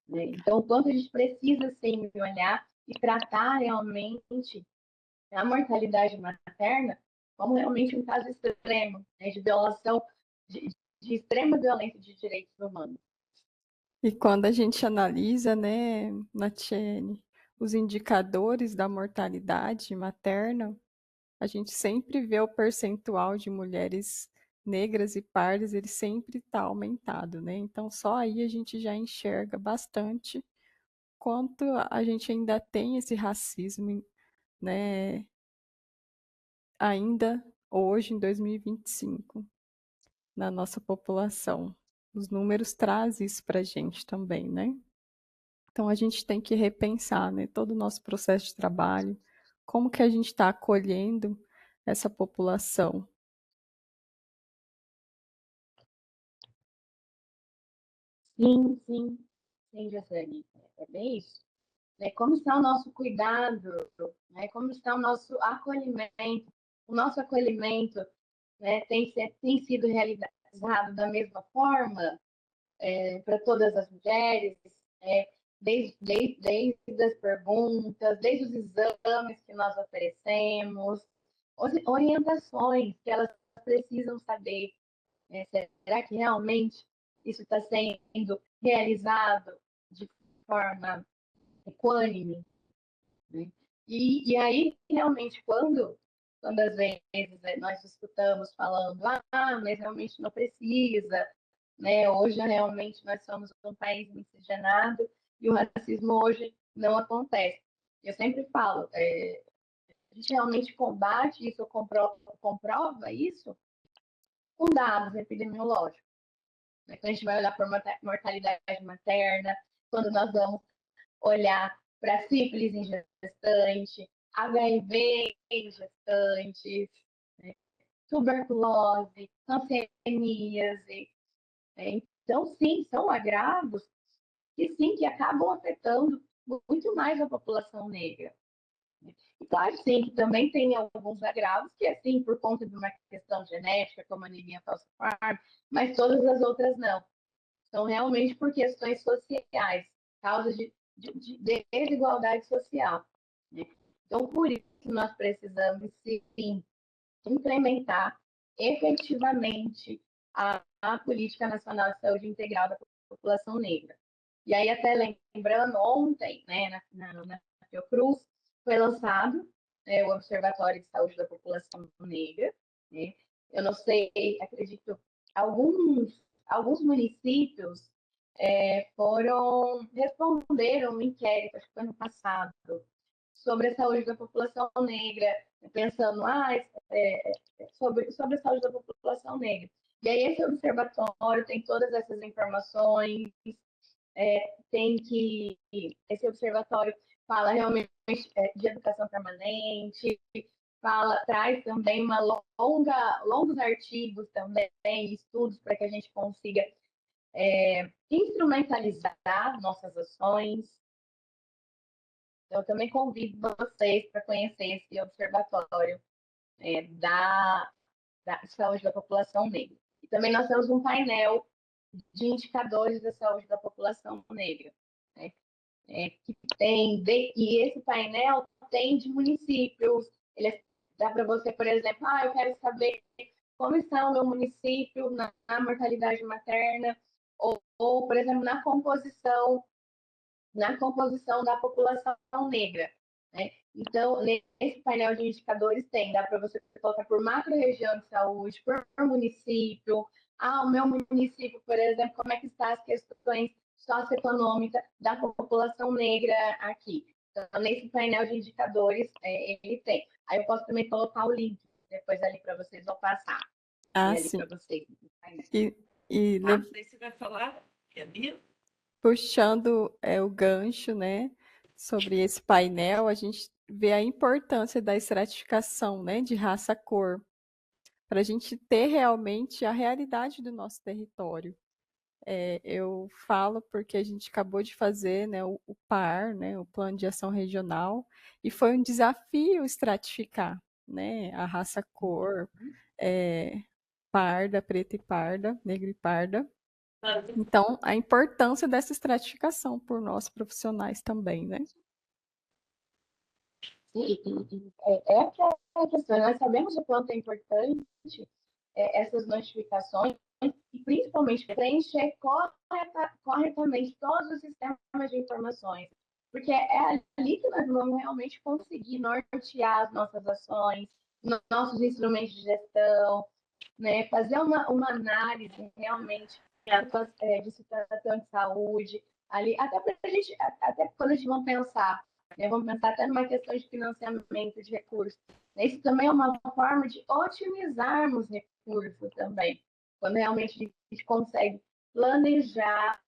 Né? Então, o quanto a gente precisa sempre olhar e tratar realmente a mortalidade materna como realmente um caso extremo, né, de violação, de extrema violência de direitos humanos. E quando a gente analisa, né, Natiene, os indicadores da mortalidade materna, a gente sempre vê o percentual de mulheres negras e pardas, ele sempre está aumentado, né? Então, só aí a gente já enxerga bastante quanto a gente ainda tem esse racismo, né? Ainda hoje, em 2025, na nossa população. Os números trazem isso para a gente também, né? Então, a gente tem que repensar, né, todo o nosso processo de trabalho, como que a gente está acolhendo essa população. Sim, sim, sim, Josiane, é bem isso. Né? Como está o nosso cuidado, né? Como está o nosso acolhimento? O nosso acolhimento, né, tem sido realizado da mesma forma para todas as mulheres, desde as perguntas, desde os exames que nós oferecemos, orientações que elas precisam saber. Será que realmente isso está sendo realizado de forma equânime? Né? E aí, realmente, quando às vezes nós escutamos falando, mas realmente não precisa, né? Hoje, realmente, nós somos um país miscigenado e o racismo hoje não acontece. Eu sempre falo, a gente realmente combate isso, comprova isso com dados epidemiológicos. Né? Quando a gente vai olhar para mortalidade materna, quando nós vamos olhar para sífilis em gestante, HIV em gestantes, né? Tuberculose, hanseníase. Né? Então, sim, são agravos que sim, que acabam afetando muito mais a população negra. E claro, sim, que também tem alguns agravos que, assim, por conta de uma questão genética, como a anemia falciforme, mas todas as outras não. São realmente por questões sociais, causas de desigualdade social. Né? Então, por isso, nós precisamos, sim, implementar efetivamente a Política Nacional de Saúde Integral da População Negra. E aí, até lembrando, ontem, né, na Fiocruz, foi lançado o Observatório de Saúde da População Negra. Né? Eu não sei, acredito, alguns municípios responderam um inquérito, acho que foi ano passado, sobre a saúde da população negra, pensando sobre a saúde da população negra. E aí esse observatório tem todas essas informações, esse observatório fala realmente de educação permanente, traz também longos artigos também, estudos para que a gente consiga instrumentalizar nossas ações. Então, eu também convido vocês para conhecer esse observatório da saúde da população negra. E também nós temos um painel de indicadores da saúde da população negra, né? E esse painel tem de municípios. Dá para você, por exemplo, eu quero saber como está o meu município na mortalidade materna, ou, por exemplo, na composição da população negra. Né? Então, nesse painel de indicadores dá para você colocar por macro-região de saúde, por município. O meu município, por exemplo, como é que está as questões socioeconômicas da população negra aqui. Então, nesse painel de indicadores, ele tem. Aí eu posso também colocar o link depois ali para vocês, vou passar. Ah, E ali sim. para vocês. E, e Não sei se vai falar, Camila. puxando o gancho, né, sobre esse painel, a gente vê a importância da estratificação, né, de raça-cor, para a gente ter realmente a realidade do nosso território. Eu falo porque a gente acabou de fazer, né, o PAR, né, o Plano de Ação Regional, e foi um desafio estratificar, né, a raça-cor, parda, preta e parda, negra e parda. Então, a importância dessa estratificação por nós profissionais também, né? A questão. Nós sabemos o quanto é importante essas notificações e, principalmente, preencher corretamente todos os sistemas de informações. Porque é ali que nós vamos realmente conseguir nortear as nossas ações, nossos instrumentos de gestão, né? Fazer uma análise realmente de situação de saúde, ali, até quando a gente vai pensar, né? Vamos pensar até numa questão de financiamento de recursos. Isso também é uma forma de otimizarmos recursos também, quando realmente a gente consegue planejar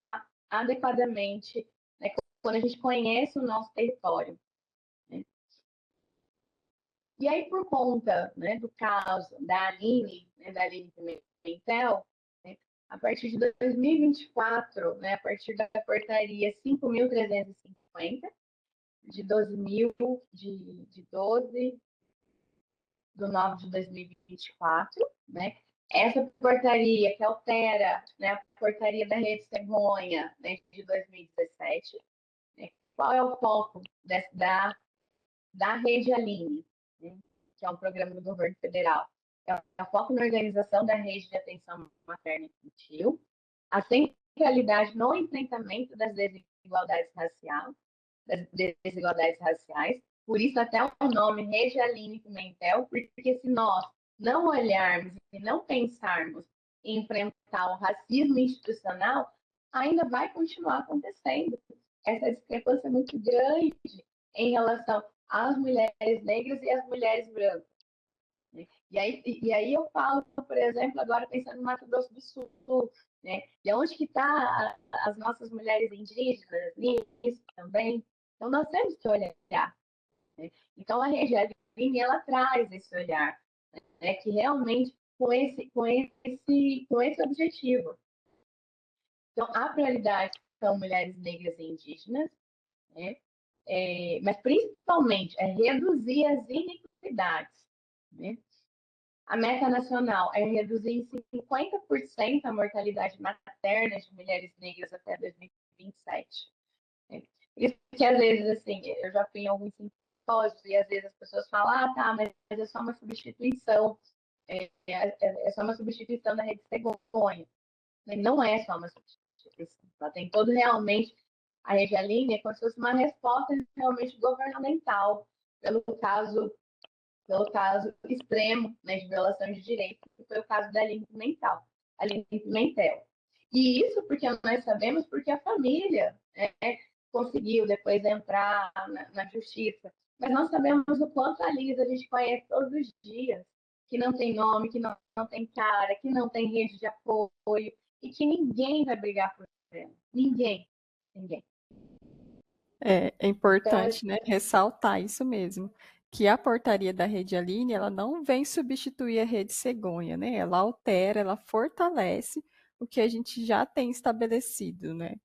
adequadamente, né? Quando a gente conhece o nosso território. Né? E aí, por conta, né, do caso da Aline, né, da Aline Pimentel, né, a partir de 2024, né, a partir da portaria 5.350, de 12 de 9 de 2024, né, essa portaria que altera, né, a portaria da Rede Cegonha, né, de 2017, né, qual é o foco da Rede Aline, né, que é um programa do governo federal. É o foco na organização da rede de atenção materna e infantil, a centralidade no enfrentamento das desigualdades raciais, por isso até o nome Rede Aline Pimentel, porque se nós não olharmos e não pensarmos em enfrentar o racismo institucional, ainda vai continuar acontecendo. Essa discrepância é muito grande em relação às mulheres negras e às mulheres brancas. E aí eu falo, por exemplo, agora pensando no Mato Grosso do Sul, né? E onde que está as nossas mulheres indígenas, nisso também. Então nós temos que olhar. Né? Então a região ela traz esse olhar, né? Que realmente com esse objetivo. Então a prioridade são mulheres negras e indígenas, né? Mas principalmente é reduzir as iniquidades. Né? A meta nacional é reduzir em 50% a mortalidade materna de mulheres negras até 2027. Por isso que, às vezes, assim, eu já fui em alguns simpósios e, às vezes, as pessoas falam, tá, mas é só uma substituição, é só uma substituição da rede cegonha. Não é só uma substituição. Ela tem todo realmente, a rede Aline é como se fosse uma resposta realmente governamental pelo caso extremo, né, de violação de direitos, que foi o caso da Aline Pimentel. E isso porque nós sabemos porque a família, né, conseguiu depois entrar na justiça. Mas nós sabemos o quanto a Liz a gente conhece todos os dias, que não tem nome, que não tem cara, que não tem rede de apoio, e que ninguém vai brigar por ela. Ninguém. Ninguém. É importante, né, ressaltar isso mesmo, que a portaria da Rede Aline, ela não vem substituir a Rede Cegonha, né? Ela altera, ela fortalece o que a gente já tem estabelecido, né?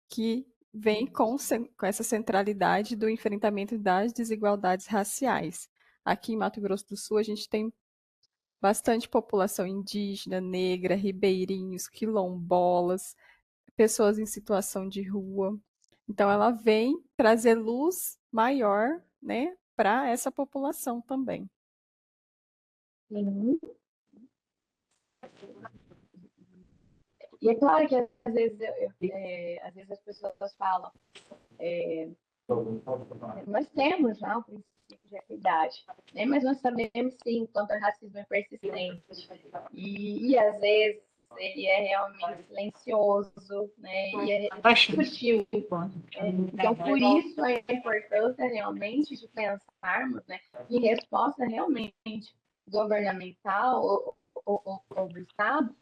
Que vem com essa centralidade do enfrentamento das desigualdades raciais. Aqui em Mato Grosso do Sul, a gente tem bastante população indígena, negra, ribeirinhos, quilombolas, pessoas em situação de rua. Então, ela vem trazer luz maior, né, para essa população também. Sim. E é claro que às vezes, às vezes as pessoas falam, nós temos já o princípio de equidade, né? Mas nós sabemos sim quanto o racismo é persistente. E às vezes ele é realmente silencioso, né? E é sutil. Então, por isso a importância realmente de pensarmos, né, em resposta realmente governamental ou do Estado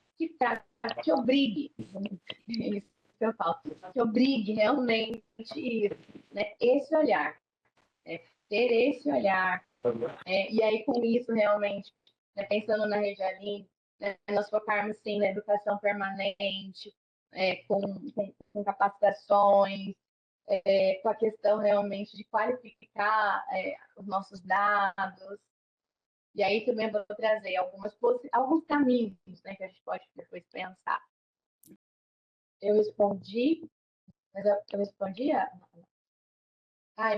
que obrigue, isso que eu falo, que obrigue realmente isso, né, esse olhar, né, ter esse olhar, e aí com isso realmente, né, pensando na Rede Aline, né, nós focarmos sim na educação permanente, com capacitações, com a questão realmente de qualificar os nossos dados. E aí também vou trazer alguns caminhos, né, que a gente pode depois pensar. Eu respondi, mas eu respondi e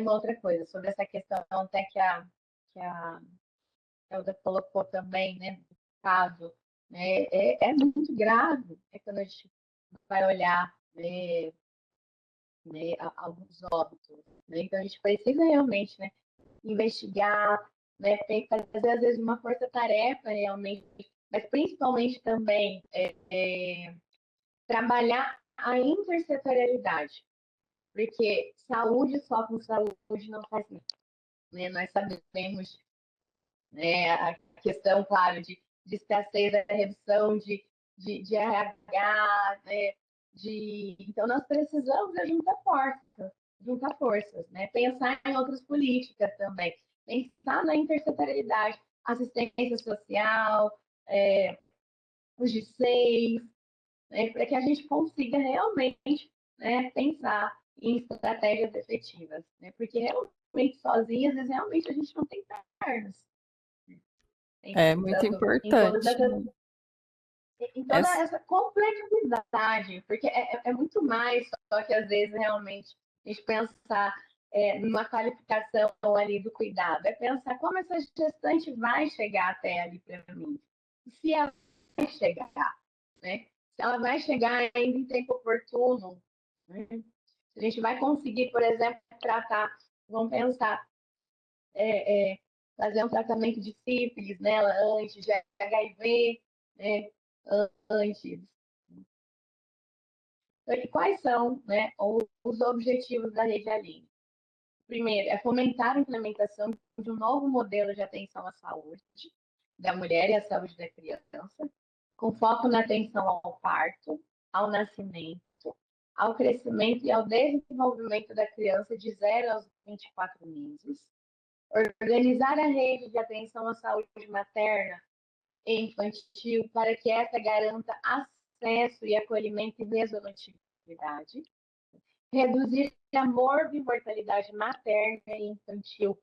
uma outra coisa, sobre essa questão até que a Elda colocou também, né, do caso, né, é muito grave, quando a gente vai olhar, né, alguns óbitos. Né? Então, a gente precisa realmente, né, investigar, né, fazer, às vezes, uma força-tarefa realmente, mas principalmente também trabalhar a intersetorialidade, porque saúde só com saúde não faz bem. Né? Nós sabemos, né, a questão, claro, de escassez, da redução de RH, né, então nós precisamos juntar forças, né? Pensar em outras políticas também, pensar na intersetorialidade, assistência social, os G6, né? Para que a gente consiga realmente, né, pensar em estratégias efetivas, né? Porque realmente sozinhas, às vezes, realmente a gente não tem pernas. É muito importante. Em toda essa complexidade, porque é muito mais só que às vezes realmente a gente pensar numa qualificação ali do cuidado, é pensar como essa gestante vai chegar até ali para mim, se ela vai chegar, né? Se ela vai chegar ainda em tempo oportuno, né? Se a gente vai conseguir, por exemplo, tratar, vamos pensar, fazer um tratamento de sífilis nela antes, de HIV, né? Antes. E quais são, né, os objetivos da Rede Aline? Primeiro, é fomentar a implementação de um novo modelo de atenção à saúde da mulher e à saúde da criança, com foco na atenção ao parto, ao nascimento, ao crescimento e ao desenvolvimento da criança de 0 aos 24 meses. Organizar a rede de atenção à saúde materna e infantil para que essa garanta acesso e acolhimento e resolutividade. Reduzir a mortalidade materna e infantil,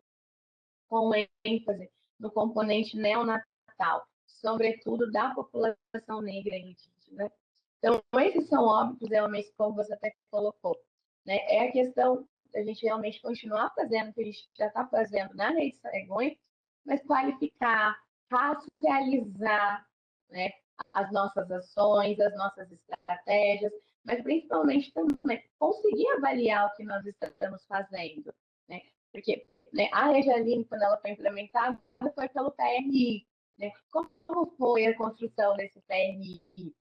com ênfase no componente neonatal, sobretudo da população negra e indígena. Então, esses são óbitos, realmente, como você até colocou. Né? É a questão da gente realmente continuar fazendo o que a gente já está fazendo na Rede Sargoni, mas qualificar, racializar, né, as nossas ações, as nossas estratégias, mas principalmente também conseguir avaliar o que nós estamos fazendo. Né? Porque, né, a Rede Aline, quando ela foi implementada, foi pelo PRI. Né? Como foi a construção desse PRI?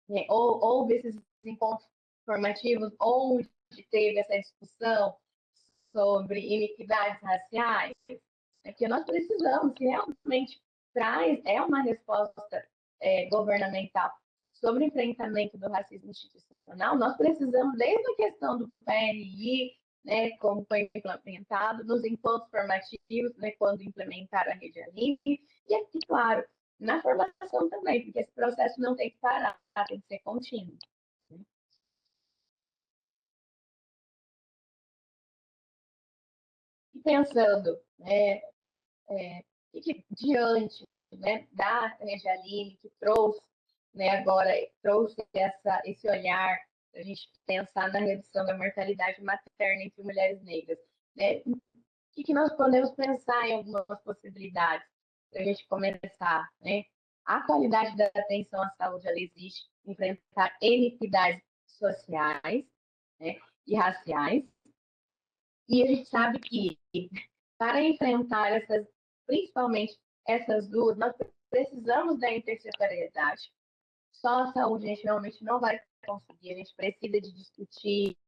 Né? Houve esses encontros formativos onde teve essa discussão sobre iniquidades raciais? Que nós precisamos, que realmente traz, uma resposta governamental sobre o enfrentamento do racismo institucional, nós precisamos, desde a questão do PNI, né, como foi implementado, nos encontros formativos, né, quando implementaram a Rede Aline, e aqui, claro, na formação também, porque esse processo não tem que parar, tem que ser contínuo. E pensando, que diante, né, da Rede Aline, que trouxe, né, agora trouxe esse olhar para a gente pensar na redução da mortalidade materna entre mulheres negras. Né? O que nós podemos pensar em algumas possibilidades para a gente começar, né? A qualidade da atenção à saúde, ela existe, enfrentar inequidades sociais, né, e raciais. E a gente sabe que, para enfrentar principalmente essas duas, nós precisamos da intersetorialidade. Só a saúde a gente realmente não vai conseguir, a gente precisa de discutir,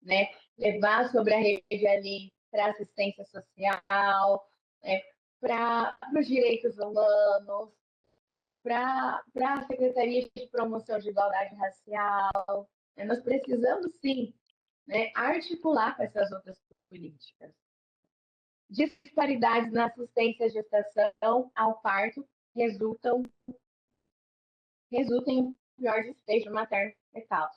né, levar sobre a rede ali para assistência social, né, para os direitos humanos, para a Secretaria de Promoção de Igualdade Racial. Né, nós precisamos, sim, né, articular com essas outras políticas. Disparidades na assistência à gestação ao parto resultam em pior desfecho materno-fetal.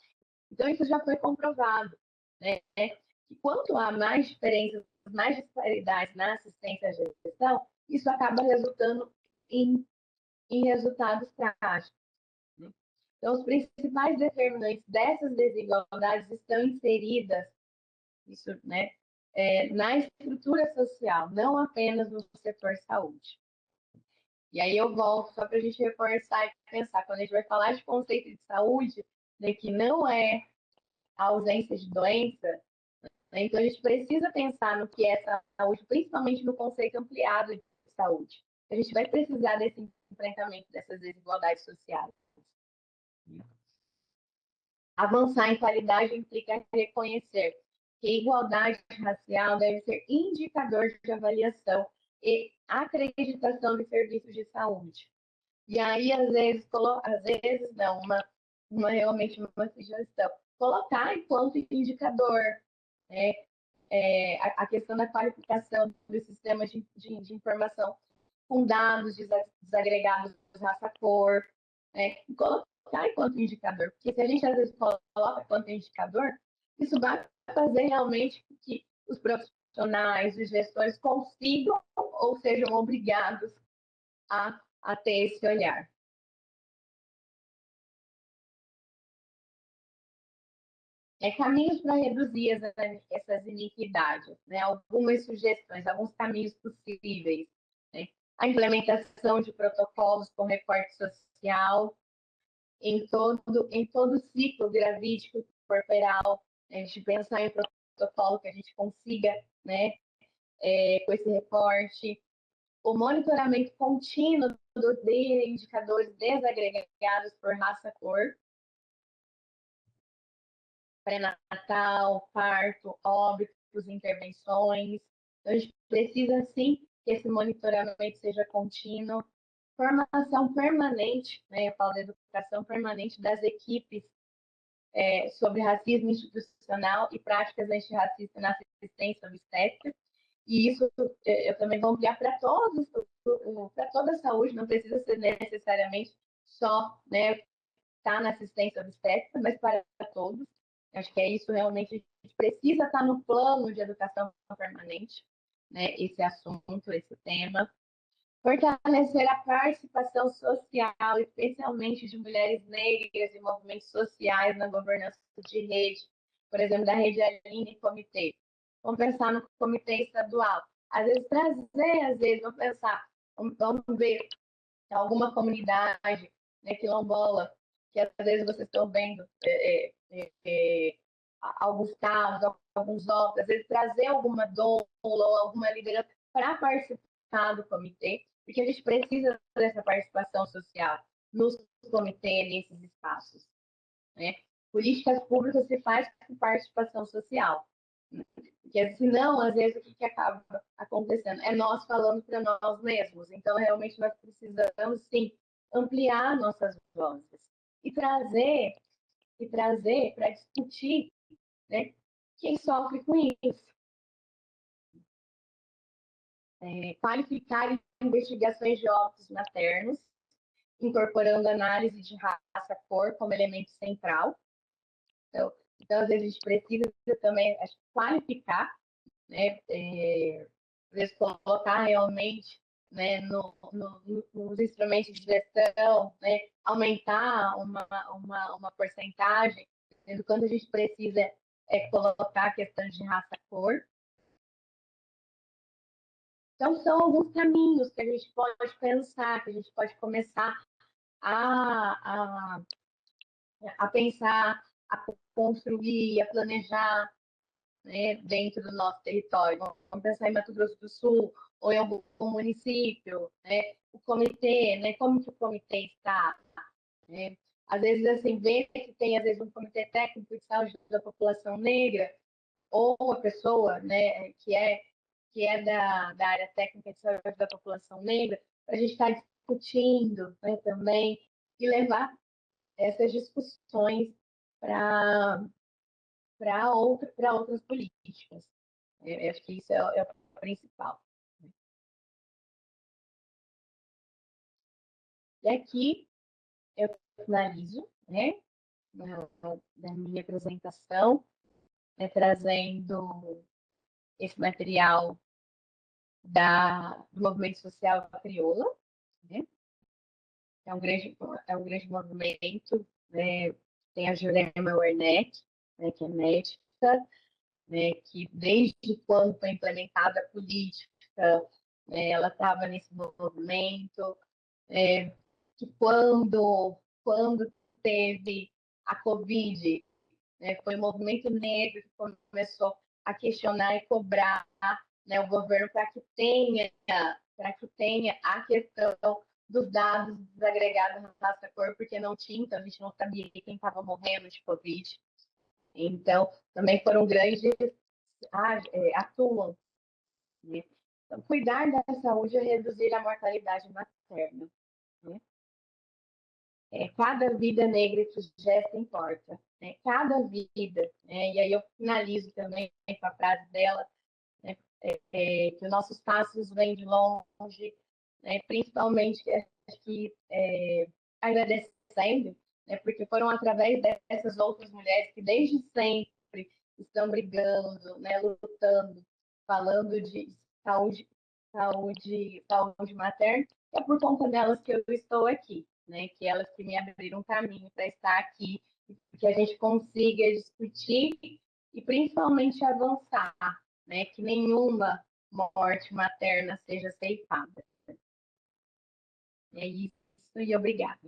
Então, isso já foi comprovado, né? Que quanto há mais diferenças, mais disparidades na assistência à gestação, isso acaba resultando em resultados trágicos. Então, os principais determinantes dessas desigualdades estão inseridas, isso, né, na estrutura social, não apenas no setor saúde. E aí eu volto só para a gente reforçar e pensar, quando a gente vai falar de conceito de saúde, né, que não é a ausência de doença, né, então a gente precisa pensar no que é saúde, principalmente no conceito ampliado de saúde. A gente vai precisar desse enfrentamento dessas desigualdades sociais. Avançar em qualidade implica reconhecer que a igualdade racial deve ser indicador de avaliação e acreditação de serviços de saúde. E aí, às vezes não, realmente uma sugestão, colocar enquanto indicador, né, a questão da qualificação do sistema de informação com dados desagregados raça-cor, né, colocar enquanto indicador, porque se a gente às vezes coloca enquanto indicador, isso vai fazer realmente que os profissionais, os gestores consigam ou sejam obrigados a ter esse olhar. Caminhos para reduzir essas iniquidades, né? Algumas sugestões, alguns caminhos possíveis. Né? A implementação de protocolos com recorte social em todo o ciclo gravídico corporal, né? A gente pensar em protocolo que a gente consiga, né, com esse recorte. O monitoramento contínuo de indicadores desagregados por raça-cor, pré-natal, parto, óbitos, intervenções. Então, a gente precisa, sim, que esse monitoramento seja contínuo. Formação permanente, né? Eu falo da educação permanente das equipes sobre racismo institucional e práticas antirracistas na assistência obstétrica. E isso eu também vou ampliar para toda a saúde, não precisa ser necessariamente só, né, tá na assistência obstétrica, mas para todos. Acho que é isso realmente, a gente precisa estar no plano de educação permanente, né, esse assunto, esse tema. Fortalecer a participação social, especialmente de mulheres negras e movimentos sociais na governança de rede, por exemplo, da rede Aline e comitê. Vamos pensar no comitê estadual. Às vezes vamos pensar, vamos ver alguma comunidade, né, quilombola, que às vezes vocês estão vendo alguns casos, alguns óbitos, às vezes trazer alguma doula ou alguma liderança para participar do comitê, porque a gente precisa dessa participação social nos comitês, nesses espaços. Né? Políticas públicas se faz com participação social. Porque senão, às vezes, o que acaba acontecendo? É nós falando para nós mesmos. Então, realmente, nós precisamos, sim, ampliar nossas vozes e trazer para discutir, né, quem sofre com isso. Qualificar investigações de óbitos maternos, incorporando análise de raça-cor como elemento central. Então, às vezes, a gente precisa também qualificar, né, às vezes colocar realmente, né, nos instrumentos de gestão, né, aumentar uma porcentagem, do quanto a gente precisa colocar a questão de raça-cor. Então, são alguns caminhos que a gente pode pensar, que a gente pode começar a, a pensar, a construir, a planejar, né, dentro do nosso território. Vamos pensar em Mato Grosso do Sul ou em algum município, né? O comitê, né? Como que o comitê está? Né? Às vezes, assim, vê que tem, às vezes, um comitê técnico de saúde da população negra, ou a pessoa, né, que é da área técnica de saúde da população negra, para a gente estar discutindo, né, também, e levar essas discussões para outras políticas. Eu acho que isso é o principal. E aqui eu finalizo, né, da minha apresentação, né, trazendo esse material do movimento social crioula, né? É um grande movimento, né? Tem a Jurema Werneck, né, que é médica, né, que desde quando foi implementada a política, né, ela estava nesse movimento, que quando teve a Covid, né, foi o movimento negro que começou a questionar e cobrar, né, o governo para que tenha a questão dos dados desagregados na nossa cor, porque não tinha, então a gente não sabia quem estava morrendo de Covid. Então, também foram grandes, atuam. Né? Então, cuidar da saúde é reduzir a mortalidade materna. Né? Cada vida negra que gesta importa. Né? Cada vida. Né? E aí eu finalizo também com a frase dela, né? Que os nossos passos vêm de longe, né? Principalmente acho que agradecendo, né? Porque foram através dessas outras mulheres que desde sempre estão brigando, né? Lutando, falando de saúde materna, é por conta delas que eu estou aqui, né? Que elas que me abriram caminho para estar aqui, que a gente consiga discutir e principalmente avançar, né? Que nenhuma morte materna seja ceifada. É isso e obrigada.